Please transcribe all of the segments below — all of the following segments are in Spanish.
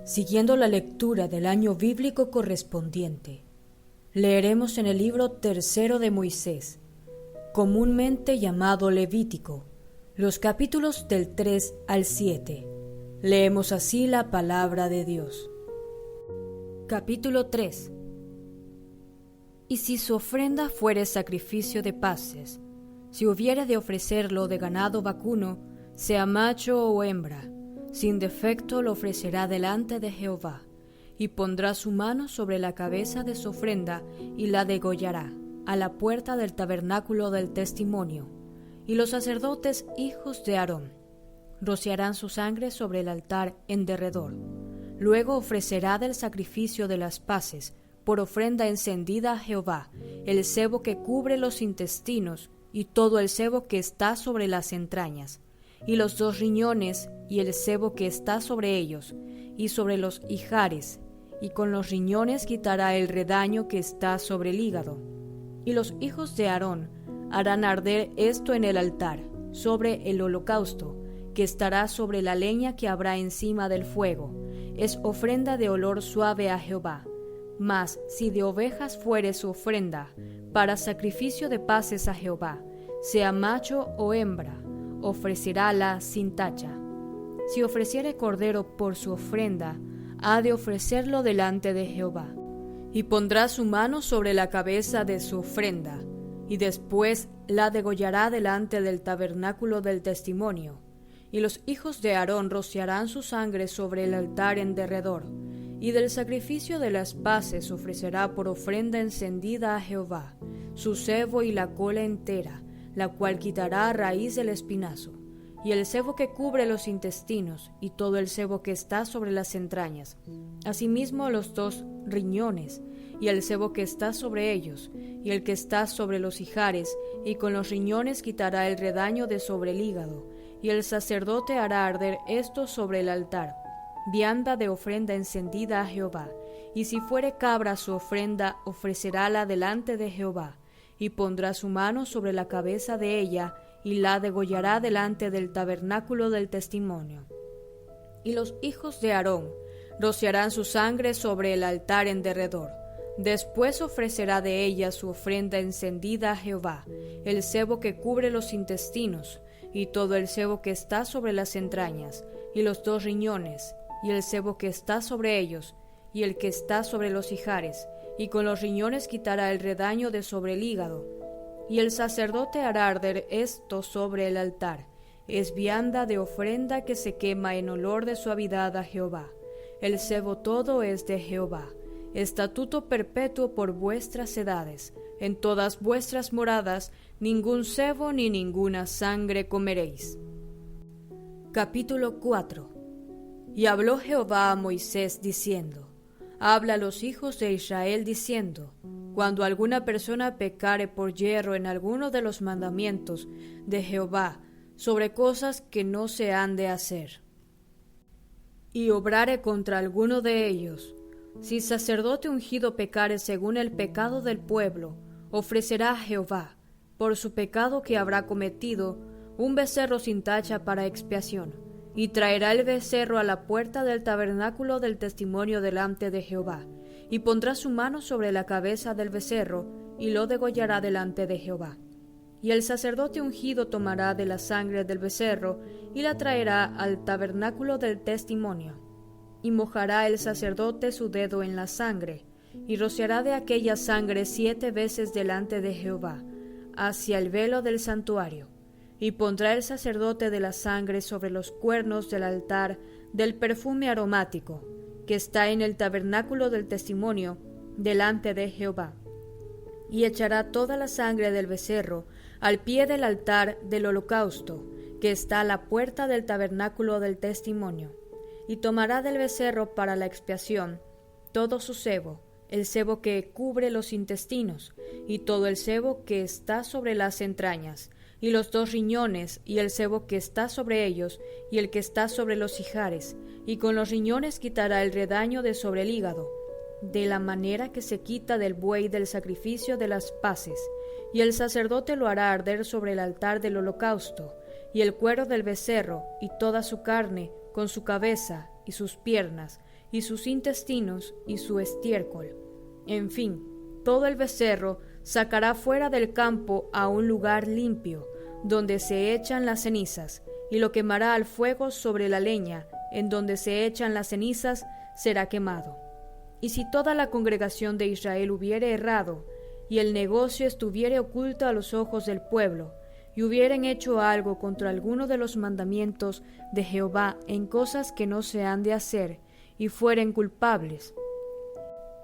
Siguiendo la lectura del año bíblico correspondiente, leeremos en el libro tercero de Moisés, comúnmente llamado Levítico, los capítulos del 3 al 7. Leemos así la palabra de Dios. Capítulo 3. Y si su ofrenda fuere sacrificio de paces, si hubiere de ofrecerlo de ganado vacuno, sea macho o hembra, sin defecto lo ofrecerá delante de Jehová, y pondrá su mano sobre la cabeza de su ofrenda y la degollará a la puerta del tabernáculo del testimonio. Y los sacerdotes hijos de Aarón rociarán su sangre sobre el altar en derredor. Luego ofrecerá del sacrificio de las paces por ofrenda encendida a Jehová el sebo que cubre los intestinos y todo el sebo que está sobre las entrañas, y los 2 riñones y el sebo que está sobre ellos, y sobre los ijares, y con los riñones quitará el redaño que está sobre el hígado. Y los hijos de Aarón harán arder esto en el altar, sobre el holocausto, que estará sobre la leña que habrá encima del fuego. Es ofrenda de olor suave a Jehová. Mas si de ovejas fuere su ofrenda, para sacrificio de paces a Jehová, sea macho o hembra, ofrecerála sin tacha. Si ofreciere cordero por su ofrenda, ha de ofrecerlo delante de Jehová, y pondrá su mano sobre la cabeza de su ofrenda, y después la degollará delante del tabernáculo del testimonio. Y los hijos de Aarón rociarán su sangre sobre el altar en derredor, y del sacrificio de las paces ofrecerá por ofrenda encendida a Jehová su sebo y la cola entera, la cual quitará a raíz del espinazo, y el sebo que cubre los intestinos, y todo el sebo que está sobre las entrañas, asimismo los 2 riñones, y el sebo que está sobre ellos, y el que está sobre los ijares, y con los riñones quitará el redaño de sobre el hígado, y el sacerdote hará arder esto sobre el altar, vianda de ofrenda encendida a Jehová. Y si fuere cabra su ofrenda, ofrecerála delante de Jehová, y pondrá su mano sobre la cabeza de ella, y la degollará delante del tabernáculo del testimonio. Y los hijos de Aarón rociarán su sangre sobre el altar en derredor. Después ofrecerá de ella su ofrenda encendida a Jehová, el sebo que cubre los intestinos, y todo el sebo que está sobre las entrañas, y los 2 riñones, y el sebo que está sobre ellos, y el que está sobre los ijares, y con los riñones quitará el redaño de sobre el hígado. Y el sacerdote hará arder esto sobre el altar. Es vianda de ofrenda que se quema en olor de suavidad a Jehová. El sebo todo es de Jehová. Estatuto perpetuo por vuestras edades. En todas vuestras moradas, ningún sebo ni ninguna sangre comeréis. Capítulo 4. Y habló Jehová a Moisés diciendo: Habla a los hijos de Israel diciendo: Cuando alguna persona pecare por yerro en alguno de los mandamientos de Jehová sobre cosas que no se han de hacer, y obrare contra alguno de ellos, si sacerdote ungido pecare según el pecado del pueblo, ofrecerá a Jehová, por su pecado que habrá cometido, un becerro sin tacha para expiación, y traerá el becerro a la puerta del tabernáculo del testimonio delante de Jehová, y pondrá su mano sobre la cabeza del becerro, y lo degollará delante de Jehová. Y el sacerdote ungido tomará de la sangre del becerro, y la traerá al tabernáculo del testimonio. Y mojará el sacerdote su dedo en la sangre, y rociará de aquella sangre 7 veces delante de Jehová, hacia el velo del santuario. Y pondrá el sacerdote de la sangre sobre los cuernos del altar del perfume aromático, que está en el tabernáculo del testimonio, delante de Jehová. Y echará toda la sangre del becerro al pie del altar del holocausto, que está a la puerta del tabernáculo del testimonio. Y tomará del becerro para la expiación todo su sebo, el sebo que cubre los intestinos, y todo el sebo que está sobre las entrañas, y los 2 riñones, y el sebo que está sobre ellos, y el que está sobre los ijares, y con los riñones quitará el redaño de sobre el hígado, de la manera que se quita del buey del sacrificio de las paces, y el sacerdote lo hará arder sobre el altar del holocausto, y el cuero del becerro, y toda su carne, con su cabeza, y sus piernas, y sus intestinos, y su estiércol. En fin, todo el becerro sacará fuera del campo a un lugar limpio, donde se echan las cenizas, y lo quemará al fuego sobre la leña, en donde se echan las cenizas será quemado. Y si toda la congregación de Israel hubiere errado, y el negocio estuviere oculto a los ojos del pueblo, y hubieren hecho algo contra alguno de los mandamientos de Jehová en cosas que no se han de hacer, y fueren culpables,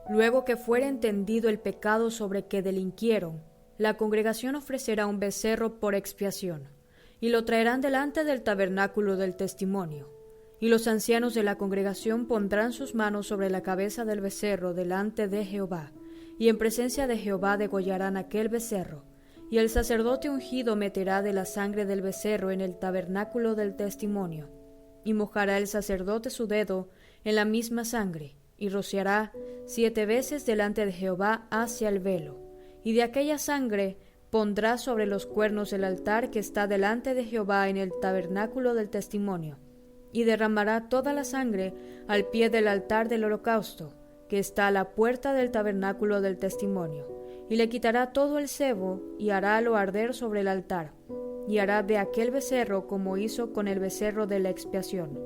luego que fuere entendido el pecado sobre que delinquieron, la congregación ofrecerá un becerro por expiación, y lo traerán delante del tabernáculo del testimonio. Y los ancianos de la congregación pondrán sus manos sobre la cabeza del becerro delante de Jehová, y en presencia de Jehová degollarán aquel becerro. Y el sacerdote ungido meterá de la sangre del becerro en el tabernáculo del testimonio, y mojará el sacerdote su dedo en la misma sangre, y rociará 7 veces delante de Jehová hacia el velo, y de aquella sangre pondrá sobre los cuernos del altar que está delante de Jehová en el tabernáculo del testimonio, y derramará toda la sangre al pie del altar del holocausto, que está a la puerta del tabernáculo del testimonio, y le quitará todo el sebo, y harálo arder sobre el altar, y hará de aquel becerro como hizo con el becerro de la expiación.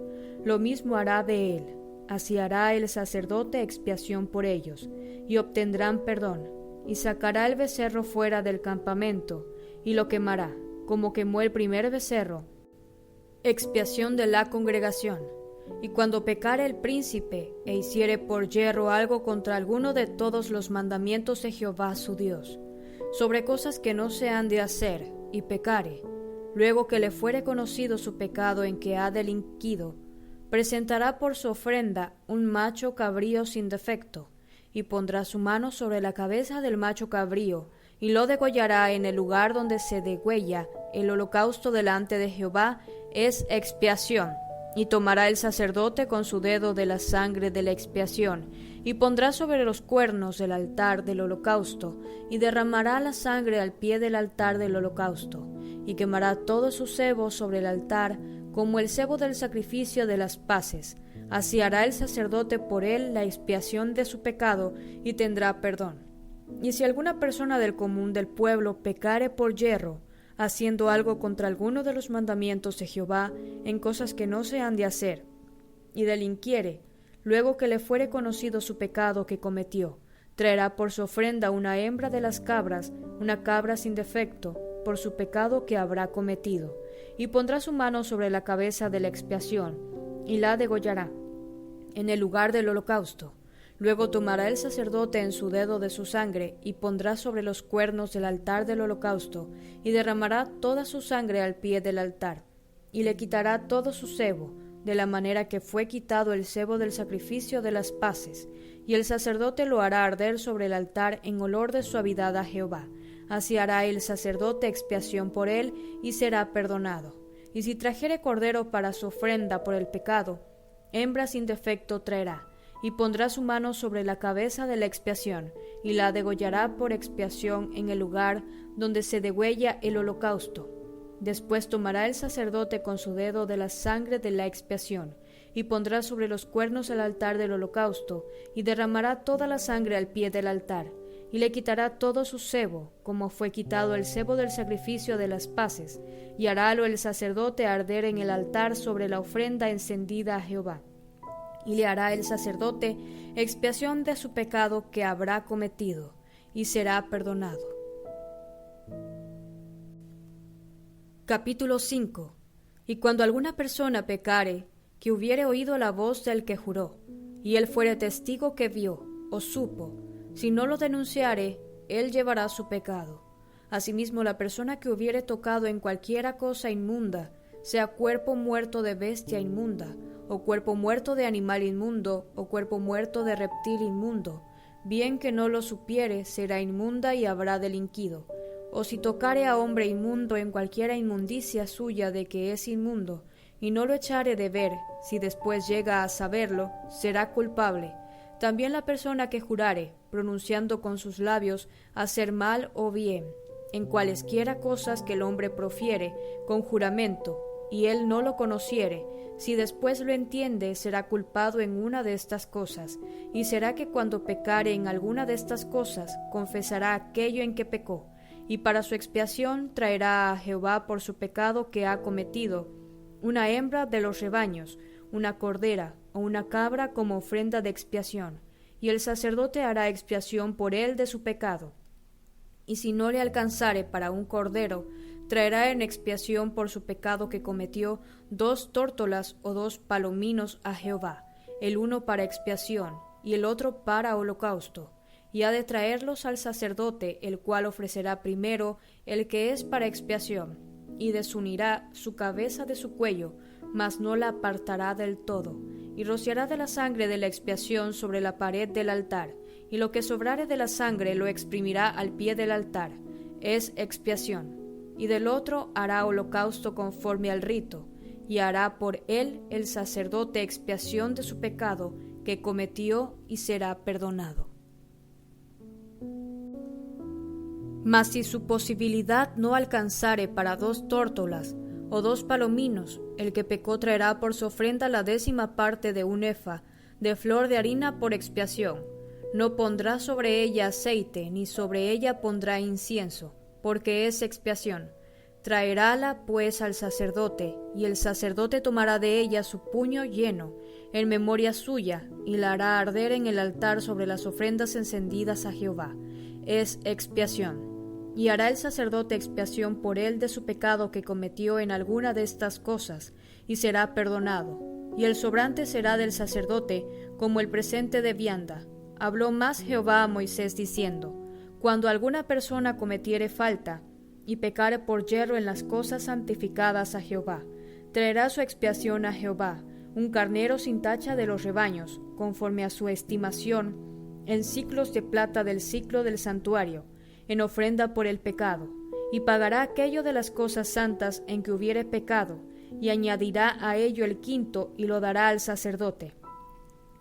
Lo mismo hará de él, así hará el sacerdote expiación por ellos, y obtendrán perdón, y sacará el becerro fuera del campamento, y lo quemará, como quemó el primer becerro, expiación de la congregación. Y cuando pecare el príncipe, e hiciere por yerro algo contra alguno de todos los mandamientos de Jehová su Dios, sobre cosas que no se han de hacer, y pecare, luego que le fuere conocido su pecado en que ha delinquido, presentará por su ofrenda un macho cabrío sin defecto, y pondrá su mano sobre la cabeza del macho cabrío, y lo degollará en el lugar donde se degüella el holocausto delante de Jehová, es expiación. Y tomará el sacerdote con su dedo de la sangre de la expiación, y pondrá sobre los cuernos del altar del holocausto, y derramará la sangre al pie del altar del holocausto, y quemará todo su sebo sobre el altar, como el sebo del sacrificio de las paces. Así hará el sacerdote por él la expiación de su pecado, y tendrá perdón. Y si alguna persona del común del pueblo pecare por yerro, haciendo algo contra alguno de los mandamientos de Jehová en cosas que no se han de hacer, y delinquiere, luego que le fuere conocido su pecado que cometió, traerá por su ofrenda una hembra de las cabras, una cabra sin defecto, por su pecado que habrá cometido, y pondrá su mano sobre la cabeza de la expiación, y la degollará en el lugar del holocausto. Luego tomará el sacerdote en su dedo de su sangre, y pondrá sobre los cuernos del altar del holocausto, y derramará toda su sangre al pie del altar, y le quitará todo su sebo, de la manera que fue quitado el sebo del sacrificio de las paces, y el sacerdote lo hará arder sobre el altar en olor de suavidad a Jehová. Así hará el sacerdote expiación por él, y será perdonado. Y si trajere cordero para su ofrenda por el pecado, hembra sin defecto traerá, y pondrá su mano sobre la cabeza de la expiación, y la degollará por expiación en el lugar donde se degüella el holocausto. Después tomará el sacerdote con su dedo de la sangre de la expiación, y pondrá sobre los cuernos el altar del holocausto, y derramará toda la sangre al pie del altar, y le quitará todo su sebo, como fue quitado el sebo del sacrificio de las paces, y harálo el sacerdote arder en el altar sobre la ofrenda encendida a Jehová. Y le hará el sacerdote expiación de su pecado que habrá cometido, y será perdonado. Capítulo 5. Y cuando alguna persona pecare, que hubiere oído la voz del que juró, y él fuere testigo que vio, o supo, si no lo denunciare, él llevará su pecado. Asimismo, la persona que hubiere tocado en cualquiera cosa inmunda, sea cuerpo muerto de bestia inmunda, o cuerpo muerto de animal inmundo, o cuerpo muerto de reptil inmundo, bien que no lo supiere, será inmunda y habrá delinquido. O si tocare a hombre inmundo en cualquiera inmundicia suya de que es inmundo, y no lo echare de ver, si después llega a saberlo, será culpable. También la persona que jurare, pronunciando con sus labios hacer mal o bien, en cualesquiera cosas que el hombre profiere, con juramento, y él no lo conociere, si después lo entiende, será culpado en una de estas cosas, y será que cuando pecare en alguna de estas cosas, confesará aquello en que pecó, y para su expiación traerá a Jehová por su pecado que ha cometido una hembra de los rebaños, una cordera o una cabra como ofrenda de expiación, y el sacerdote hará expiación por él de su pecado. Y si no le alcanzare para un cordero, traerá en expiación por su pecado que cometió 2 tórtolas o 2 palominos a Jehová, el uno para expiación y el otro para holocausto, y ha de traerlos al sacerdote, el cual ofrecerá primero el que es para expiación, y desunirá su cabeza de su cuello, mas no la apartará del todo, y rociará de la sangre de la expiación sobre la pared del altar, y lo que sobrare de la sangre lo exprimirá al pie del altar, es expiación. Y del otro hará holocausto conforme al rito, y hará por él el sacerdote expiación de su pecado que cometió, y será perdonado. Mas si su posibilidad no alcanzare para 2 tórtolas o 2 palominos, el que pecó traerá por su ofrenda la 10ª parte de un efa de flor de harina por expiación. No pondrá sobre ella aceite, ni sobre ella pondrá incienso, porque es expiación. Traerála pues al sacerdote, y el sacerdote tomará de ella su puño lleno, en memoria suya, y la hará arder en el altar sobre las ofrendas encendidas a Jehová. Es expiación. Y hará el sacerdote expiación por él de su pecado que cometió en alguna de estas cosas, y será perdonado. Y el sobrante será del sacerdote, como el presente de vianda. Habló más Jehová a Moisés diciendo: Cuando alguna persona cometiere falta, y pecare por yerro en las cosas santificadas a Jehová, traerá su expiación a Jehová, un carnero sin tacha de los rebaños, conforme a su estimación, en siclos de plata del siclo del santuario, en ofrenda por el pecado, y pagará aquello de las cosas santas en que hubiere pecado, y añadirá a ello el quinto, y lo dará al sacerdote.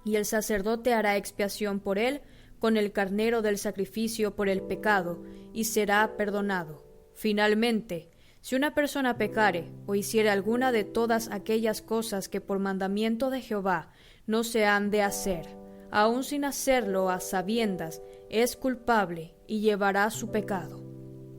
Y el sacerdote hará expiación por él con el carnero del sacrificio por el pecado, y será perdonado. Finalmente, si una persona pecare o hiciere alguna de todas aquellas cosas que por mandamiento de Jehová no se han de hacer, aun sin hacerlo a sabiendas, es culpable y llevará su pecado.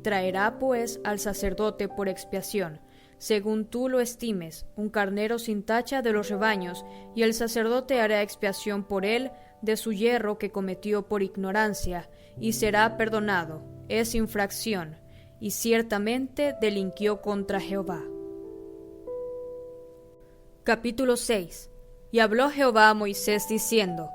Traerá pues al sacerdote por expiación, según tú lo estimes, un carnero sin tacha de los rebaños, y el sacerdote hará expiación por él de su yerro que cometió por ignorancia, y será perdonado. Es infracción, y ciertamente delinquió contra Jehová. Capítulo 6. Y habló Jehová a Moisés diciendo: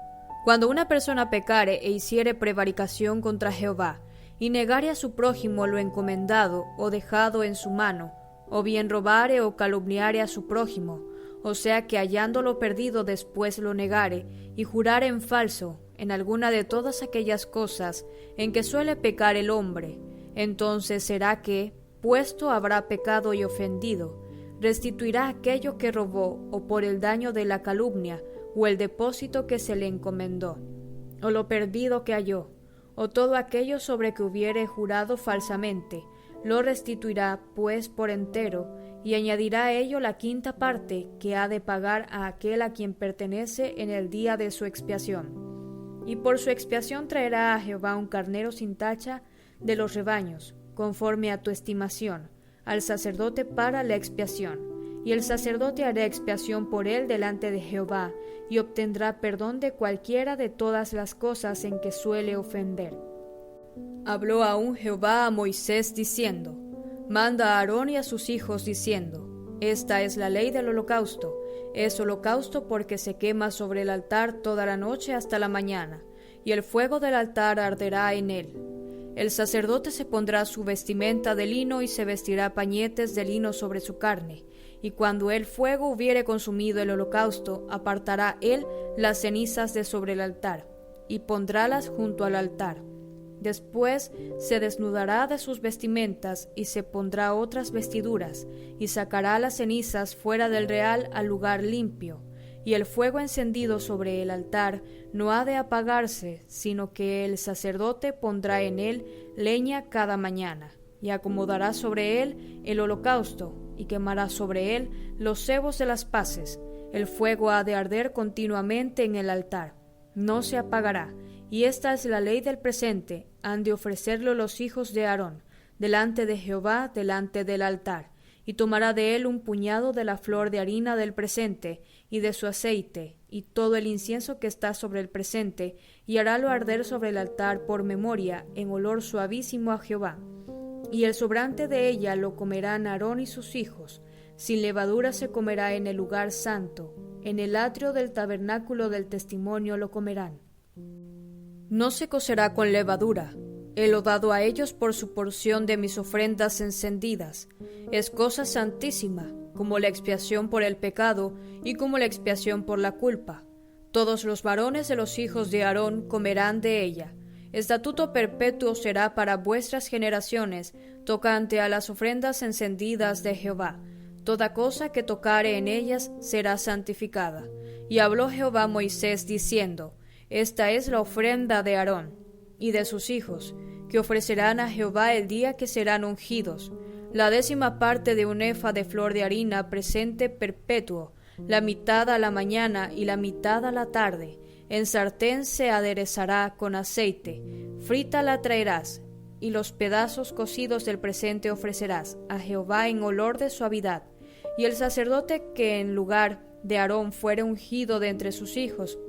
Cuando una persona pecare e hiciere prevaricación contra Jehová, y negare a su prójimo lo encomendado o dejado en su mano, o bien robare o calumniare a su prójimo, o sea que hallándolo perdido después lo negare, y jurare en falso, en alguna de todas aquellas cosas en que suele pecar el hombre, entonces será que, puesto habrá pecado y ofendido, restituirá aquello que robó, o por el daño de la calumnia, o el depósito que se le encomendó, o lo perdido que halló, o todo aquello sobre que hubiere jurado falsamente, lo restituirá pues por entero, y añadirá a ello la 5ª parte que ha de pagar a aquel a quien pertenece en el día de su expiación. Y por su expiación traerá a Jehová un carnero sin tacha de los rebaños, conforme a tu estimación, al sacerdote para la expiación. Y el sacerdote hará expiación por él delante de Jehová, y obtendrá perdón de cualquiera de todas las cosas en que suele ofender. Habló aún Jehová a Moisés diciendo: Manda a Aarón y a sus hijos diciendo: Esta es la ley del holocausto. Es holocausto porque se quema sobre el altar toda la noche hasta la mañana, y el fuego del altar arderá en él. El sacerdote se pondrá su vestimenta de lino y se vestirá pañetes de lino sobre su carne, y cuando el fuego hubiere consumido el holocausto, apartará él las cenizas de sobre el altar, y pondrálas junto al altar. Después se desnudará de sus vestimentas y se pondrá otras vestiduras, y sacará las cenizas fuera del real al lugar limpio. Y el fuego encendido sobre el altar no ha de apagarse, sino que el sacerdote pondrá en él leña cada mañana, y acomodará sobre él el holocausto, y quemará sobre él los sebos de las paces. El fuego ha de arder continuamente en el altar, no se apagará. Y esta es la ley del presente: han de ofrecerlo los hijos de Aarón, delante de Jehová, delante del altar. Y tomará de él un puñado de la flor de harina del presente, y de su aceite, y todo el incienso que está sobre el presente, y harálo arder sobre el altar por memoria, en olor suavísimo a Jehová. Y el sobrante de ella lo comerán Aarón y sus hijos. Sin levadura se comerá en el lugar santo, en el atrio del tabernáculo del testimonio lo comerán. No se cocerá con levadura. Helo dado a ellos por su porción de mis ofrendas encendidas. Es cosa santísima, como la expiación por el pecado y como la expiación por la culpa. Todos los varones de los hijos de Aarón comerán de ella. Estatuto perpetuo será para vuestras generaciones, tocante a las ofrendas encendidas de Jehová. Toda cosa que tocare en ellas será santificada. Y habló Jehová a Moisés diciendo: Esta es la ofrenda de Aarón y de sus hijos, que ofrecerán a Jehová el día que serán ungidos: la 10ª parte de un efa de flor de harina presente perpetuo, la mitad a la mañana y la mitad a la tarde. En sartén se aderezará con aceite, frita la traerás, y los pedazos cocidos del presente ofrecerás a Jehová en olor de suavidad. Y el sacerdote que en lugar de Aarón fuere ungido de entre sus hijos,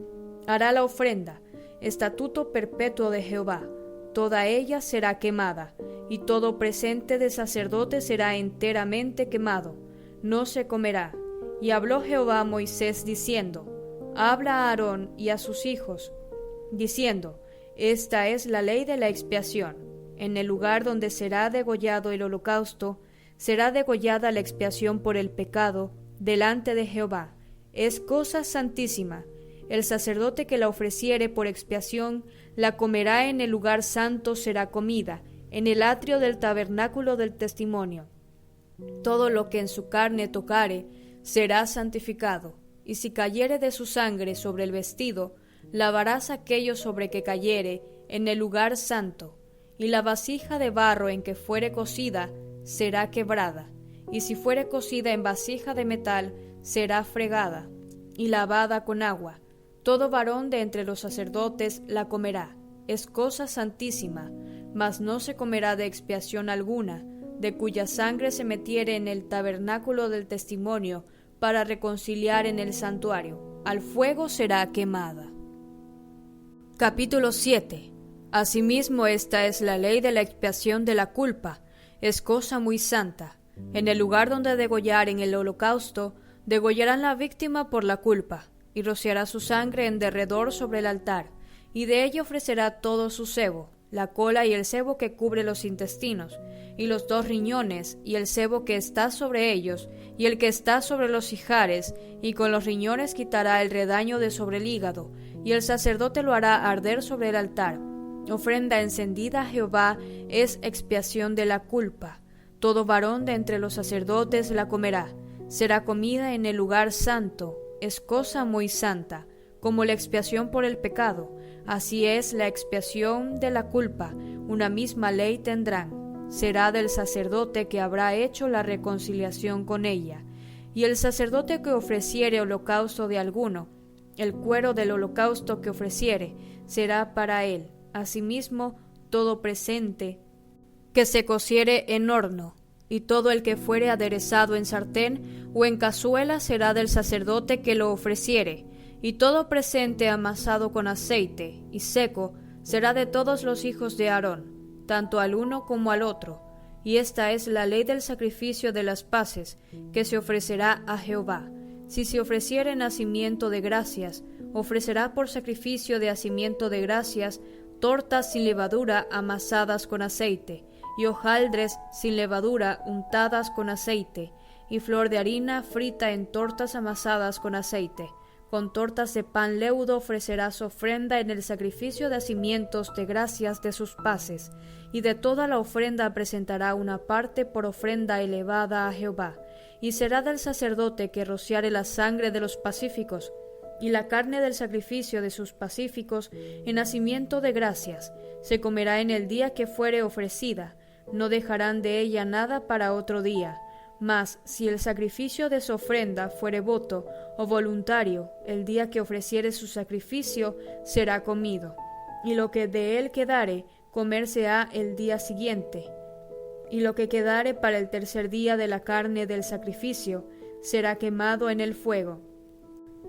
hará la ofrenda, estatuto perpetuo de Jehová. Toda ella será quemada, y todo presente de sacerdote será enteramente quemado, no se comerá. Y habló Jehová a Moisés diciendo: Habla a Aarón y a sus hijos, diciendo: Esta es la ley de la expiación. En el lugar donde será degollado el holocausto, será degollada la expiación por el pecado, delante de Jehová. Es cosa santísima. El sacerdote que la ofreciere por expiación, la comerá en el lugar santo, será comida, en el atrio del tabernáculo del testimonio. Todo lo que en su carne tocare, será santificado. Y si cayere de su sangre sobre el vestido, lavarás aquello sobre que cayere en el lugar santo, y la vasija de barro en que fuere cocida será quebrada, y si fuere cocida en vasija de metal, será fregada y lavada con agua. Todo varón de entre los sacerdotes la comerá, es cosa santísima, mas no se comerá de expiación alguna, de cuya sangre se metiere en el tabernáculo del testimonio, para reconciliar en el santuario. Al fuego será quemada. Capítulo 7. Asimismo, esta es la ley de la expiación de la culpa. Es cosa muy santa. En el lugar donde degollaren el holocausto, degollarán la víctima por la culpa, y rociará su sangre en derredor sobre el altar, y de ella ofrecerá todo su sebo, la cola y el sebo que cubre los intestinos, y los 2 riñones, y el sebo que está sobre ellos, y el que está sobre los ijares, y con los riñones quitará el redaño de sobre el hígado, y el sacerdote lo hará arder sobre el altar. Ofrenda encendida a Jehová es expiación de la culpa. Todo varón de entre los sacerdotes la comerá. Será comida en el lugar santo, es cosa muy santa, como la expiación por el pecado. Así es la expiación de la culpa, una misma ley tendrán. Será del sacerdote que habrá hecho la reconciliación con ella. Y el sacerdote que ofreciere holocausto de alguno, el cuero del holocausto que ofreciere, será para él. Asimismo, todo presente que se cociere en horno, y todo el que fuere aderezado en sartén o en cazuela será del sacerdote que lo ofreciere, y todo presente amasado con aceite y seco será de todos los hijos de Aarón, tanto al uno como al otro. Y esta es la ley del sacrificio de las paces, que se ofrecerá a Jehová. Si se ofreciere nacimiento de gracias, ofrecerá por sacrificio de hacimiento de gracias tortas sin levadura amasadas con aceite, y hojaldres sin levadura untadas con aceite, y flor de harina frita en tortas amasadas con aceite. Con tortas de pan leudo ofrecerás ofrenda en el sacrificio de hacimientos de gracias de sus paces, y de toda la ofrenda presentará una parte por ofrenda elevada a Jehová, y será del sacerdote que rociare la sangre de los pacíficos, y la carne del sacrificio de sus pacíficos en hacimiento de gracias, se comerá en el día que fuere ofrecida, no dejarán de ella nada para otro día, Mas si el sacrificio de su ofrenda fuere voto o voluntario, el día que ofreciere su sacrificio será comido, y lo que de él quedare, comerse ha el día siguiente, y lo que quedare para el tercer día de la carne del sacrificio será quemado en el fuego.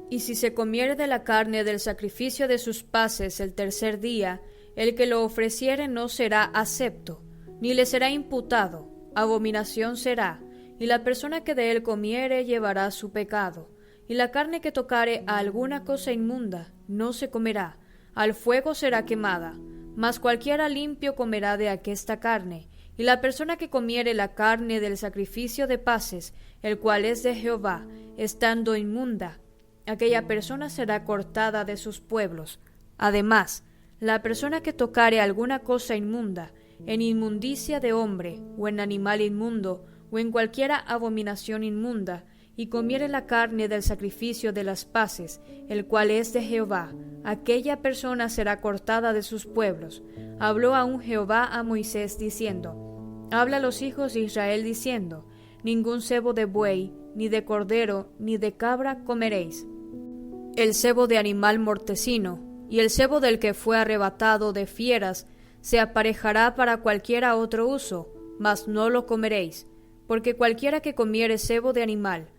Y si se comiere de la carne del sacrificio de sus paces el tercer día, el que lo ofreciere no será acepto, ni le será imputado, abominación será, y la persona que de él comiere llevará su pecado. Y la carne que tocare a alguna cosa inmunda no se comerá, al fuego será quemada, mas cualquiera limpio comerá de aquesta carne. Y la persona que comiere la carne del sacrificio de paces, el cual es de Jehová, estando inmunda, aquella persona será cortada de sus pueblos. Además, la persona que tocare alguna cosa inmunda, en inmundicia de hombre, o en animal inmundo, o en cualquiera abominación inmunda, y comiere la carne del sacrificio de las paces, el cual es de Jehová, aquella persona será cortada de sus pueblos. Habló aún Jehová a Moisés diciendo: Habla a los hijos de Israel diciendo: Ningún sebo de buey, ni de cordero, ni de cabra comeréis. El sebo de animal mortecino, y el sebo del que fue arrebatado de fieras, se aparejará para cualquiera otro uso, mas no lo comeréis, porque cualquiera que comiere sebo de animal,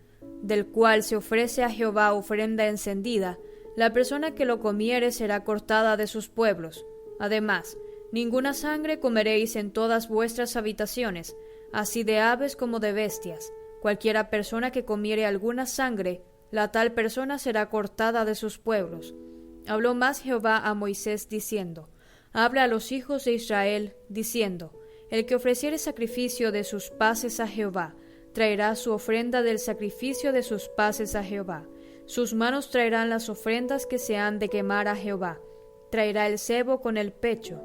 del cual se ofrece a Jehová ofrenda encendida, la persona que lo comiere será cortada de sus pueblos. Además, ninguna sangre comeréis en todas vuestras habitaciones, así de aves como de bestias. Cualquiera persona que comiere alguna sangre, la tal persona será cortada de sus pueblos. Habló más Jehová a Moisés diciendo: Habla a los hijos de Israel diciendo: El que ofreciere sacrificio de sus paces a Jehová, traerá su ofrenda del sacrificio de sus paces a Jehová. Sus manos traerán las ofrendas que se han de quemar a Jehová. Traerá el sebo con el pecho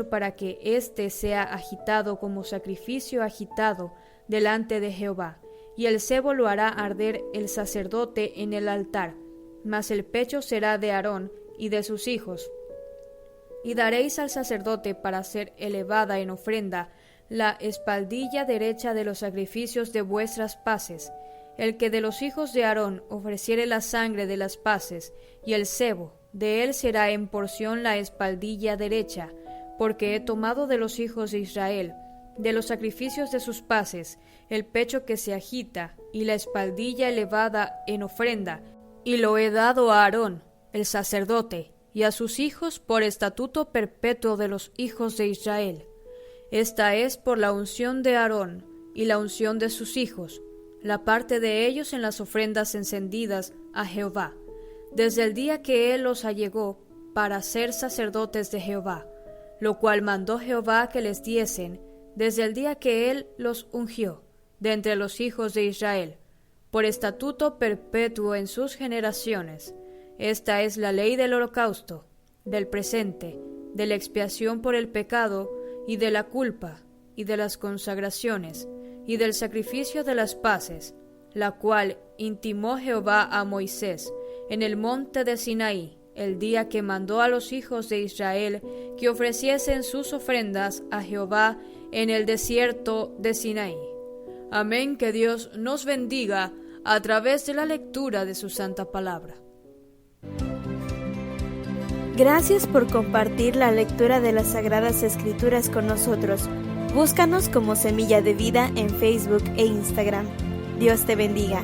para que éste sea agitado como sacrificio agitado delante de Jehová. Y el sebo lo hará arder el sacerdote en el altar, mas el pecho será de Aarón y de sus hijos. Y daréis al sacerdote para ser elevada en ofrenda la espaldilla derecha de los sacrificios de vuestras paces. El que de los hijos de Aarón ofreciere la sangre de las paces y el sebo, de él será en porción la espaldilla derecha, porque he tomado de los hijos de Israel, de los sacrificios de sus paces, el pecho que se agita y la espaldilla elevada en ofrenda, y lo he dado a Aarón, el sacerdote, y a sus hijos por estatuto perpetuo de los hijos de Israel. Esta es por la unción de Aarón y la unción de sus hijos, la parte de ellos en las ofrendas encendidas a Jehová, desde el día que él los allegó para ser sacerdotes de Jehová, lo cual mandó Jehová que les diesen, desde el día que él los ungió, de entre los hijos de Israel, por estatuto perpetuo en sus generaciones. Esta es la ley del holocausto, del presente, de la expiación por el pecado, y de la culpa, y de las consagraciones, y del sacrificio de las paces, la cual intimó Jehová a Moisés en el monte de Sinaí, el día que mandó a los hijos de Israel que ofreciesen sus ofrendas a Jehová en el desierto de Sinaí. Amén. Que Dios nos bendiga a través de la lectura de su santa palabra. Gracias por compartir la lectura de las Sagradas Escrituras con nosotros. Búscanos como Semilla de Vida en Facebook e Instagram. Dios te bendiga.